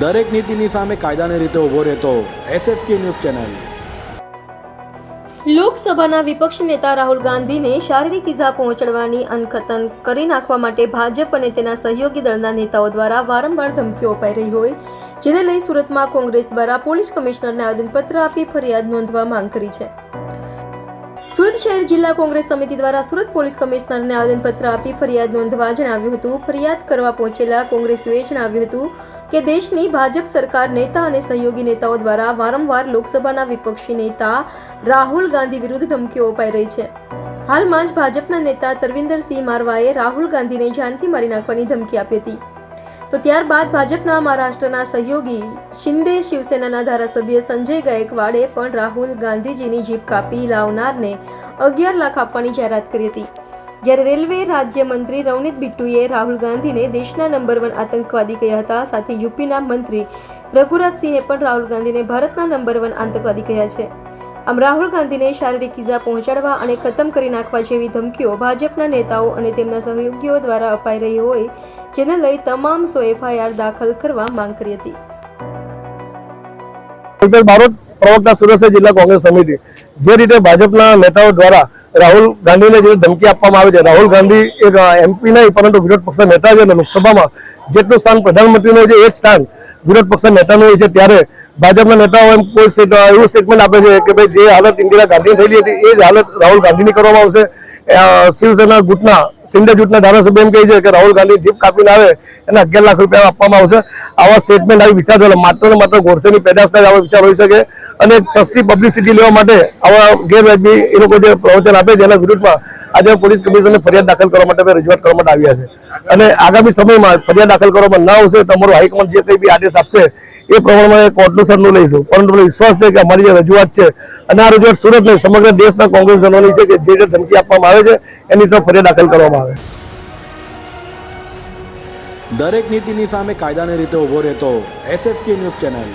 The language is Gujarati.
દરેક નીતિની સામે કાયદાની રીતે ઊભો રહેતો SSK ન્યૂઝ ચેનલ। લોકસભાના વિપક્ષ નેતા રાહુલ ગાંધીને શારીરિક ઈજા પહોંચાડવાની અનકથન કરી નાખવા માટે ભાજપ અને તેના સહયોગી દળના નેતાઓ દ્વારા વારંવાર ધમકીઓ અપાઈ રહી હોય, જેને લઈ સુરતમાં કોંગ્રેસ દ્વારા પોલીસ કમિશનરને આવેદનપત્ર આપી ફરિયાદ નોંધવા માંગ કરી છે। સુરત શહેર જિલ્લા કોંગ્રેસ સમિતિ દ્વારા સુરત પોલીસ કમિશનરને આવેદનપત્ર આપી ફરિયાદ નોંધવા જણાવ્યું હતું। ફરિયાદ કરવા પહોંચેલા કોંગ્રેસીઓએ જણાવ્યું હતું કે દેશની ભાજપ સરકાર નેતા અને સહયોગી નેતાઓ દ્વારા વારંવાર લોકસભાના વિપક્ષી નેતા રાહુલ ગાંધી વિરુદ્ધ ધમકીઓ અપાઈ રહી છે। હાલમાં જ ભાજપના નેતા તરવિંદરસિંહ મારવાએ રાહુલ ગાંધીને જાનથી મારી નાખવાની ધમકી આપી હતી, તો ત્યારબાદ ભાજપના મહારાષ્ટ્રના સહયોગી શિંદે શિવસેનાના ધારાસભ્ય સંજય ગાયકવાડે પણ રાહુલ ગાંધીજીની જીભ કાપી લાવનારને 11 લાખ આપવાની જાહેરાત કરી હતી। જ્યારે રેલવે રાજ્યમંત્રી રવનીત બિટ્ટુએ રાહુલ ગાંધીને દેશના નંબર 1 આતંકવાદી કહ્યા હતા। સાથે યુપીના મંત્રી રઘુરાજસિંહે પણ રાહુલ ગાંધીને ભારતના નંબર 1 આતંકવાદી કહ્યા છે। આમ રાહુલ ગાંધીને શારીરિક ઈજા પહોંચાડવા અને ખતમ કરી નાખવા જેવી ધમકીઓ ભાજપના નેતાઓ અને તેમના સહયોગીઓ દ્વારા અપાઈ રહી હોય, જેને લઈ તમામ FIR દાખલ કરવા માંગ કરી હતી। प्रवक्ता सुरत से जिला कांग्रेस समिति जे रीते भाजपा नेताओं द्वारा राहुल गांधी ने जो धमकी आपवामां आवे छे, राहुल गांधी एक MP नहीं परंतु विरोध पक्ष नेता है। लोकसभा में जेटलुं स्थान प्रधानमंत्री नो एक स्थान विरोध पक्ष नेता नो होय छे, त्यारे भाजपा नेताओं एम कोई एवं स्टेटमेंट आपे छे कि भाई जे हालत इंदिरा गांधी थयेली हती ए ज हालत राहुल गांधी ની કરવામાં આવશે। शिवसेना गुटना शिंदे जूथना धारासभ्य एम कहे छे कि राहुल गांधी जीप कापीने आवे एने 11 लाख रुपया आपवामां आवशे। आवा स्टेटमेंट આવી વિચારધારા માત્ર ને માત્ર ગોરસેની પેદાશના આવા વિચાર હોઈ શકે અને સસ્તી પબ્લિસિટી લેવા માટે આવા ગેરવાજબી એ લોકો જે પ્રવચન આપે છે એના વિરુદ્ધમાં આજે પોલીસ કમિશનરને ફરિયાદ દાખલ કરવા માટે રજૂઆત કરવા માટે આવ્યા છે અને આગામી સમયમાં ફરિયાદ દાખલ કરવામાં ન આવશે તો અમારું હાઈકમાન્ડ જે કંઈ બી આદેશ આપશે એ પ્રમાણે કોર્ટનું સરનું લઈશું। પરંતુ મને વિશ્વાસ છે કે અમારી જે રજૂઆત છે અને આ રજૂઆત સુરત નહીં સમગ્ર દેશના કોંગ્રેસજનોની છે કે જે ધમકી આપવામાં આવે છે એની સામે ફરિયાદ દાખલ કરવામાં આવે। દરેક નીતિની સામે કાયદાની રીતે ઊભો રહેતો SSK ન્યૂઝ ચેનલ।